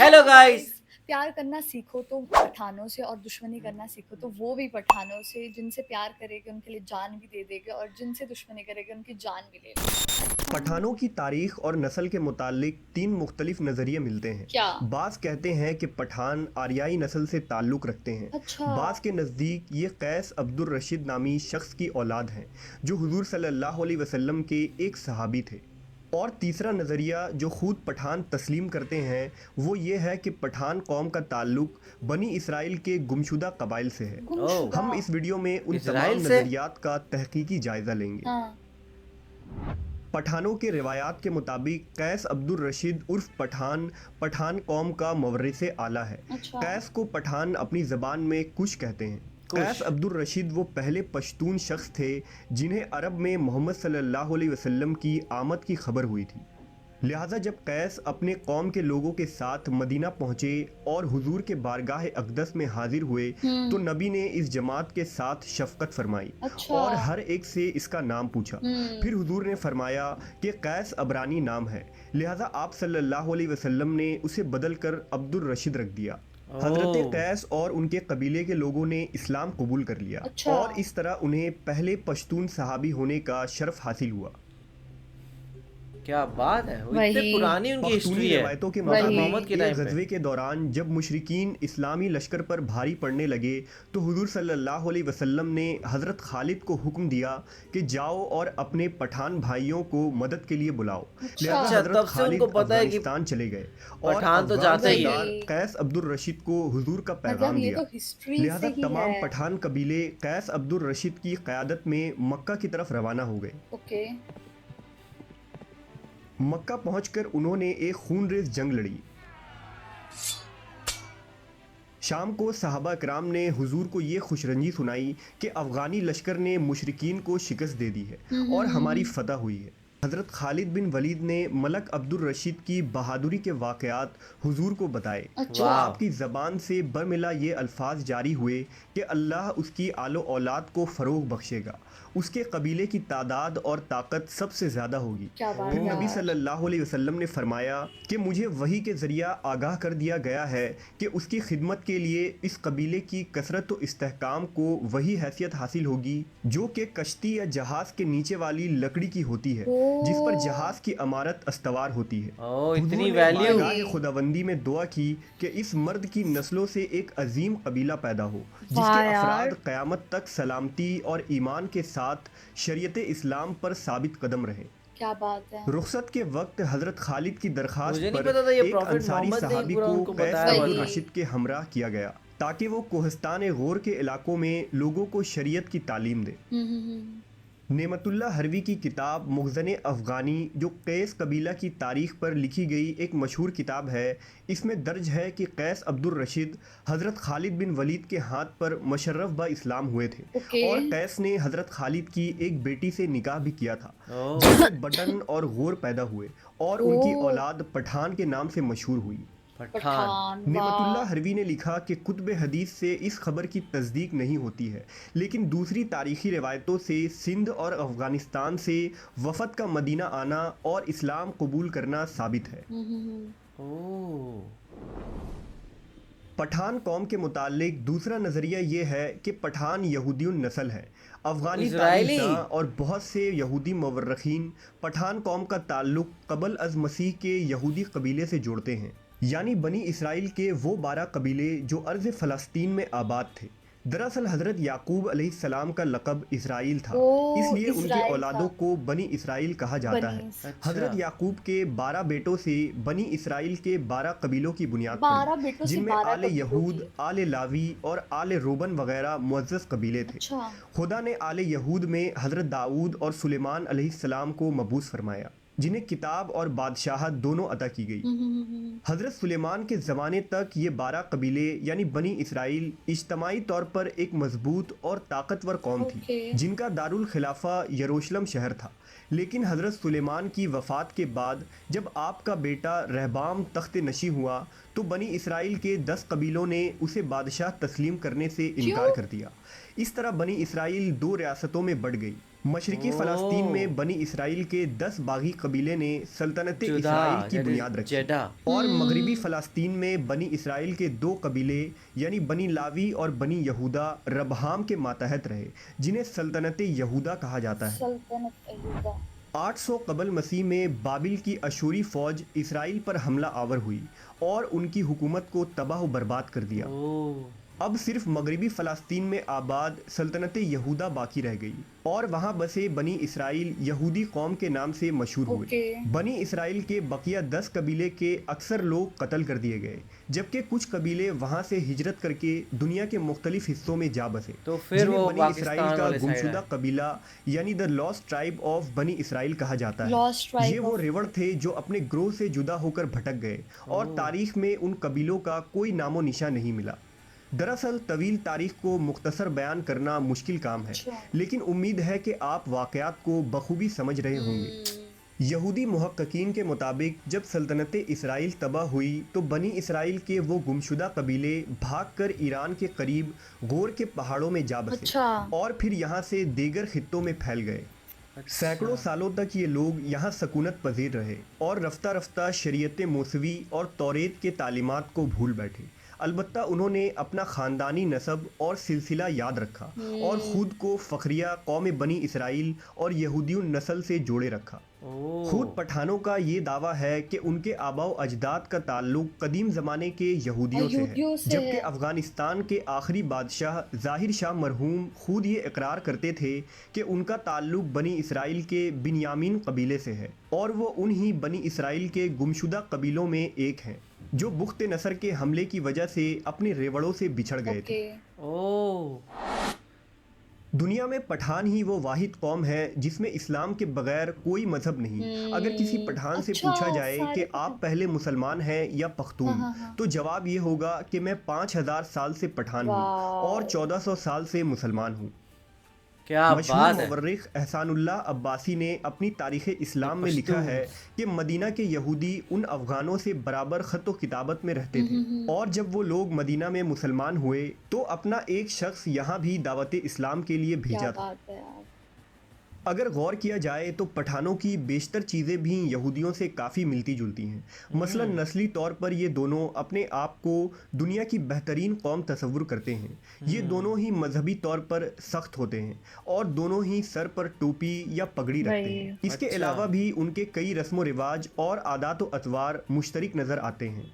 Hello guys. प्यार करना सीखो तो पठानों से और दुश्मनी करना सीखो तो वो भी पठानों से। जिनसे प्यार करेंगे उनके लिए जान भी दे देंगे और जिनसे दुश्मनी करेंगे उनकी जान भी ले लेंगे। पठान। पठानों की तारीख और नस्ल के मुतालिक तीन मुख्तलिफ नज़रिए मिलते हैं। क्या? बाज़ कहते हैं कि पठान आरियाई नस्ल से ताल्लुक़ रखते हैं। अच्छा। बाज़ के नज़दीक ये कैस अब्दुर रशीद नामी शख्स की औलाद हैं जो हुजूर सल्लल्लाहु अलैहि वसल्लम के एक सहाबी थे। और तीसरा नज़रिया जो ख़ुद पठान तस्लीम करते हैं वो ये है कि पठान कौम का ताल्लुक़ बनी इसराइल के गुमशुदा कबाइल से है। ओह, हम इस वीडियो में उन इजराइल तमाम से? नज़रियात का तहकीकी जायज़ा लेंगे। हाँ। पठानों के रिवायात के मुताबिक कैस अब्दुर रशीद उर्फ पठान पठान कौम का मवरिस आला है। अच्छा। कैस को पठान अपनी ज़बान में कुश कहते हैं। कुश। कैस अब्दुर रशीद वो पहले पश्तून शख्स थे जिन्हें अरब में मोहम्मद सल्लल्लाहु अलैहि वसल्लम की आमद की खबर हुई थी। लिहाजा जब कैस अपने कौम के लोगों के साथ मदीना पहुँचे और हुजूर के बारगाह अक़दस में हाजिर हुए तो नबी ने इस जमात के साथ शफ़क़त फरमाई अच्छा। और हर एक से इसका नाम पूछा। फिर हुजूर ने फरमाया कि कैस अबरानी नाम है, लिहाजा आप सल्लल्लाहु अलैहि वसल्लम ने उसे बदल कर अब्दुर रशीद रख दिया। हज़रत ओह। कैस और उनके कबीले के लोगों ने इस्लाम कबूल कर लिया। अच्छा। और इस तरह उन्हें पहले पश्तून सहाबी होने का शर्फ हासिल हुआ। क्या बात है, वो इतने वही। पुरानी उनकी पख्तूनी हिस्ट्री है रवायतों के हज़रत वही। मोहम्मद के मुताबिक एक टाइम पे। गज़वे के दौरान जब मुशरिकीन इस्लामी लश्कर पर भारी पड़ने लगे तो हुजूर सल्लल्लाहु अलैहि वसल्लम ने हज़रत खालिद को हुक्म दिया कि जाओ और अपने पठान भाइयों को मदद के लिए बुलाओ। अच्छा। लिहाजा अच्छा, हज़रत तब से खालिद उनको पता है कि अफगानिस्तान चले गए और पठान तो अफगान जाते ही सरदार हैं। कैस अब्दुर रशीद को हुजूर का मतलब पैगाम ये दिया। तो हिस्ट्री लिहाजा से ही तमाम है। पठान कबीले कैस अब्दुर रशीद की क़यादत में मक्का की तरफ रवाना हो गए। ओके। मक्का पहुंचकर उन्होंने एक खूनरेज़ जंग लड़ी। शाम को सहाबा कराम ने हुजूर को ये खुशरंजी सुनाई कि अफ़गानी लश्कर ने मुशरिकीन को शिकस्त दे दी है और हमारी फतह हुई है। हज़रत खालिद बिन वलीद ने मलक अब्दुर रशीद की बहादुरी के वाक़यात हुजूर को बताए तो अच्छा। आपकी ज़बान से बरमिला ये अल्फाज जारी हुए कि अल्लाह उसकी आलो औलाद को फ़रोग़ बख्शेगा, उसके कबीले की तादाद और ताकत सबसे ज़्यादा होगी। क्या बात फिर है नबी यार। सल्लल्लाहु अलैहि वसल्लम ने फरमाया कि मुझे वही के ज़रिया आगाह कर दिया गया है कि उसकी खिदमत के लिए इस कबीले की कसरत व इस्तेहकाम को वही हैसियत हासिल होगी जो कि कश्ती या जहाज़ के नीचे वाली लकड़ी की होती है जिस पर जहाज़ की अमारत अस्तवार होती है। ओह, हुजूर इतनी ने वैल्यू। बारगाह खुदाबंदी में दुआ की कि इस मर्द की नस्लों से एक अजीम कबीला पैदा हो जिसके वाह अफराद यार। क़यामत तक सलामती और ईमान के साथ शरीयत इस्लाम पर साबित कदम रहे। क्या बात है। रुखसत के वक्त हज़रत खालिद की दरख्वास्त मुझे नहीं पर पता था ये एक प्रॉफिट अंसारी मोहम्मद ने ही सहाबी पूरा को उनको कैस बताया हुआ अब्दुर था। रशीद के हमरा किया गया ताकि वो कोहस्तान गौर के इलाकों में लोगों को शरीयत की तालीम दे। हम्म। नेमतुल्ला हरवी की किताब मुग़ज़न अफ़गानी जो कैस कबीला की तारीख़ पर लिखी गई एक मशहूर किताब है, इसमें दर्ज है कि कैस अब्दुर रशीद हज़रत खालिद बिन वलीद के हाथ पर मशर्रफ ब इस्लाम हुए थे ओके। और कैस ने हज़रत खालिद की एक बेटी से निकाह भी किया था ओह। जिससे बटन और गौर पैदा हुए और उनकी ओह। औलाद पठान के नाम से मशहूर हुई। पठान। पठान। नेमतुल्ला वाह। हरवी ने लिखा कि कुतुब हदीस से इस खबर की तस्दीक नहीं होती है लेकिन दूसरी तारीखी रिवायतों से सिंध और अफ़गानिस्तान से वफ़द का मदीना आना और इस्लाम कबूल करना साबित है। ओह। पठान कौम के मुतालिक दूसरा नज़रिया ये है कि पठान यहूदियुन नस्ल है। अफ़गानी इजरायली। तारीख़दां और बहुत से यहूदी मवर्रखीन पठान कौम का ताल्लुक़ कबल अज़ मसीह के यहूदी कबीले से जोड़ते हैं, यानी बनी इसराइल के वो 12 कबीले जो अर्ज़ फ़लस्तीन में आबाद थे। दरअसल हज़रत याकूब अलैहिस्सलाम का लक़ब इसराइल था, ओह, इसलिए उनकी इज़राइल औलादों था। को बनी इसराइल कहा जाता है। बनी। हज़रत अच्छा। याकूब के 12 बेटों से बनी इसराइल के 12 कबीलों की बुनियाद 12 पड़ी बेटों से जिनमें 12 आले कबीलों यहूद, की। आले लावी और आले रोबन वगैरह मुअज़्ज़ज़ कबीले थे। अच्छा। खुदा ने आले यहूद में हज़रत दाऊद और सुलेमान अलैहिस्सलाम को मबूस फरमाया जिन्हें किताब और बादशाहत दोनों अता की गई। हज़रत सुलेमान के ज़माने तक ये 12 कबीले यानी बनी इसराइल इज्तमाई तौर पर एक मजबूत और ताकतवर कौम थी ओके। जिनका दारुल खिलाफा यरूशलेम शहर था। लेकिन हज़रत सुलेमान की वफ़ात के बाद जब आपका बेटा रहबाम तख्त नशी हुआ तो बनी इसराइल के 10 कबीलों ने उसे बादशाह तस्लीम करने से इनकार क्यों? कर दिया। इस तरह बनी इसराइल 2 रियासतों में बढ़ गई। मशरकी फ़लस्तीन ओह, में बनी इसराइल के 10 बागी कबीले ने सल्तनत जुदा, इसराइल की दैट इज बुनियाद रखी जेडा। और मगरिबी हम्म। फ़लस्तीन में बनी इसराइल के 2 कबीले यानी बनी लावी और बनी यहूदा रबहाम के मातहत रहे, जिन्हें सल्तनत यहूदा कहा जाता है। सल्तनत अय्यूबा। 800 कबल मसीह में बाबिल की अशूरी फ़ौज इसराइल पर हमला आवर हुई और उनकी हुकूमत को तबाह व बर्बाद कर दिया। ओह, अब सिर्फ मगरबी फ़लस्तीन में आबाद सल्तनत यहूदा बाकी रह गई और वहाँ बसे बनी इसराइल यहूदी कौम के नाम से मशहूर हुए। ओके। बनी इसराइल के बकिया 10 कबीले के अक्सर लोग कत्ल कर दिए गए, जबकि कुछ कबीले वहाँ से हिजरत करके दुनिया के मुख्तलिफ हिस्सों में जा बसे, तो फिर जिन्हें वो बनी इसराइल पाकिस्तान का वाले साइड गुमशुदा है। कबीला यानी द लॉस्ट ट्राइब ऑफ बनी इसराइल कहा जाता है। लॉस्ट ये ट्राइब वो ऑफ। रेवड़ थे जो अपने ग्रोह से जुदा होकर भटक गए और ओह, तारीख में उन कबीलों का कोई नामो निशा नहीं मिला। दरअसल तवील तारीख को मुख्तसर बयान करना मुश्किल काम है, अच्छा। लेकिन उम्मीद है कि आप वाक़यात को बखूबी समझ रहे होंगे। यहूदी मुहक्किकीन के मुताबिक जब सल्तनत इसराइल तबाह हुई तो बनी इसराइल के वो गुमशुदा कबीले भागकर ईरान के करीब गोर के पहाड़ों में जा बसे अच्छा। और फिर यहाँ से दीगर खित्तों में फैल गए। सैकड़ों अच्छा। सालों तक ये लोग यहाँ सकूनत पजीर रहे और रफ्ता रफ्ता शरीयत मूसवी और तौरेत के तालीमात को भूल बैठे। अलबत्ता उन्होंने अपना ख़ानदानी नसब और सिलसिला याद रखा और ख़ुद को फ़ख्रिया कौम बनी इसराइल और यहूदियों नस्ल से जोड़े रखा। खुद ओह, पठानों का ये दावा है कि उनके आबाओ अजदाद का ताल्लुक कदीम ज़माने के यहूदियों से है, अय्यूबियों से जबकि है। अफ़गानिस्तान के आखिरी बादशाह ज़ाहिर शाह मरहूम खुद ये इकरार करते थे कि उनका ताल्लुक बनी इसराइल के बिन्यामीन कबीले से है और वो उन्हीं बनी इसराइल के गुमशुदा कबीलों में एक हैं जो बुख्त नसर के हमले की वजह से अपने रेवड़ों से बिछड़ गए थे। ओके। ओह, दुनिया में पठान ही वो वाहिद कौम है जिसमें इस्लाम के बगैर कोई मजहब नहीं। अगर किसी पठान से अच्छा, पूछा जाए कि सारे आप पहले मुसलमान हैं या हाँ पख्तून, हाँ हाँ। तो जवाब ये होगा कि मैं 5000 साल से पठान हूँ और वाओ। 1400 साल से मुसलमान हूँ। क्या मशहूर बात है। मवर्रिख एहसानुल्लाह अब्बासी ने अपनी तारीख़ द इस्लाम में लिखा है पश्तून्स। कि मदीना के यहूदी उन अफ़गानों से बराबर ख़त व किताबत में रहते थे और जब वो लोग मदीना में मुसलमान हुए तो अपना एक शख्स यहाँ भी दावत इस्लाम के लिए क्या भेजा था। बात है यार। अगर गौर किया जाए तो पठानों की बेशतर चीज़ें भी यहूदियों से काफ़ी मिलती जुलती हैं। मसलन नस्ली तौर पर ये दोनों अपने आप को दुनिया की बेहतरीन कौम तस्वुर करते हैं। ये दोनों ही मजहबी तौर पर सख्त होते हैं और दोनों ही सर पर टोपी या पगड़ी रखते वही। हैं। इसके अच्छा। अलावा भी उनके कई रस्म व रिवाज और आदात व अतवार मुश्तरक नज़र आते हैं।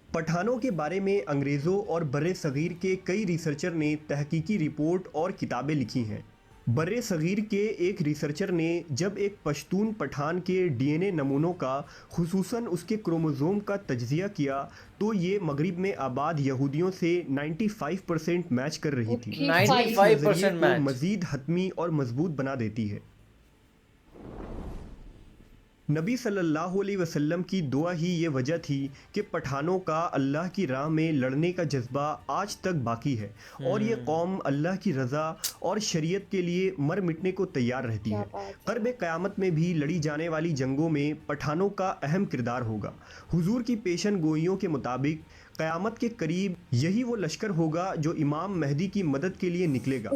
पठानों के बारे में अंग्रेज़ों और बर्रे सग़ीर के कई रिसर्चर ने तहकीकी रिपोर्ट और किताबें लिखी हैं। बर्रे सग़ीर के एक रिसर्चर ने जब एक पश्तून पठान के डीएनए नमूनों का खुसूसन उसके क्रोमोज़ोम का तज्ज़िया किया तो ये मगरिब में आबाद यहूदियों से 95% मैच कर रही थी। ओके, जो इस 95% नज़रिए को मैच। मज़ीद हतमी और मजबूत बना देती है। नबी सल्लल्लाहु अलैहि वसल्लम की दुआ ही ये वजह थी कि पठानों का अल्लाह की राह में लड़ने का जज्बा आज तक बाकी है और ये कौम अल्लाह की रज़ा और शरीयत के लिए मर मिटने को तैयार रहती क्या है। बात है। क़र्ब क़यामत में भी लड़ी जाने वाली जंगों में पठानों का अहम किरदार होगा। हुजूर की पेशन गोइयों के मुताबिक क़यामत के करीब यही वो लश्कर होगा जो इमाम मेहदी की मदद के लिए निकलेगा।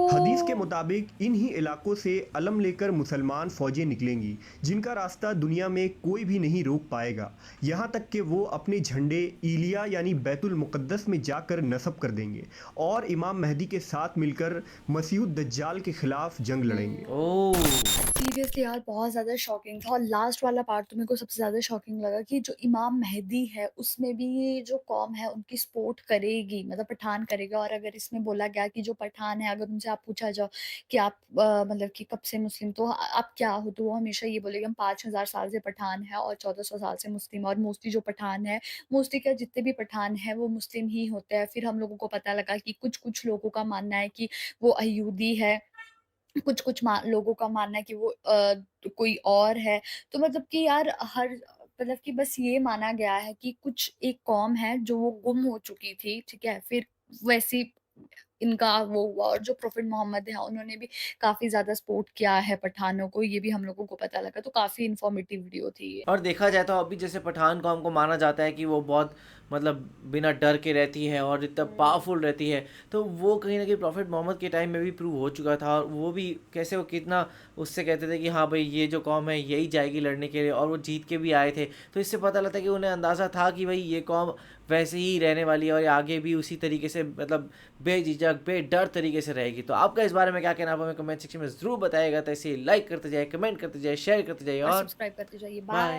हदीस के मुताबिक इन्हीं इलाकों से अलम लेकर मुसलमान फ़ौजें निकलेंगी जिनका रास्ता दुनिया में कोई भी नहीं रोक पाएगा, यहाँ तक कि वो अपने झंडे ईलिया यानी बैतुल मुक़द्दस में जाकर नस्ब कर देंगे और इमाम मेहदी के साथ मिलकर मसीह दज्जाल के ख़िलाफ़ जंग लड़ेंगे। ओह, सीरियसली यार बहुत ज़्यादा शॉकिंग था और लास्ट वाला पार्ट तो मेरे को सबसे ज़्यादा शॉकिंग लगा कि जो इमाम मेहदी है उसमें भी ये जो कौम है उनकी सपोर्ट करेगी, मतलब पठान करेगा। और अगर इसमें बोला गया कि जो पठान है अगर उनसे आप पूछा जाओ कि आप मतलब कि कब से मुस्लिम, तो आप क्या हो, तो वो हमेशा ये बोलेगा हम 5000 साल से पठान है और 1400 साल से मुस्लिम। और मोस्टली जो पठान है, मोस्टली क्या जितने भी पठान हैं वो मुस्लिम ही होते हैं। फिर हम लोगों को पता लगा कि कुछ लोगों का मानना है कि वो अय्यूदी है, कुछ लोगों का मानना है कि वो कोई और है। तो मतलब कि यार हर मतलब कि बस ये माना गया है कि कुछ एक कौम है जो वो गुम हो चुकी थी, ठीक है? फिर वैसी इनका वो हुआ, और जो प्रोफेट मोहम्मद है उन्होंने भी काफ़ी ज़्यादा सपोर्ट किया है पठानों को, ये भी हम लोगों को पता लगा। तो काफ़ी इन्फॉर्मेटिव वीडियो थी ये। और देखा जाए तो अभी जैसे पठान कौम को माना जाता है कि वो बहुत मतलब बिना डर के रहती है और इतना पावरफुल रहती है, तो वो कहीं ना कहीं प्रॉफिट मोहम्मद के टाइम में भी प्रूव हो चुका था। और वो भी कैसे वो कितना उससे कहते थे कि हाँ भाई ये जो कौम है यही जाएगी लड़ने के लिए, और वो जीत के भी आए थे। तो इससे पता लगता है कि उन्हें अंदाज़ा था कि भाई ये कौम वैसे ही रहने वाली है और आगे भी उसी तरीके से मतलब बेझिझक बेडर तरीके से रहेगी। तो आपका इस बारे में क्या कहना, आप हमें कमेंट सेक्शन में ज़रूर बताइएगा। तो ऐसे लाइक करते जाए, कमेंट करते जाए, शेयर करते जाइए और और सब्सक्राइब करते जाइए। बाय। बाय।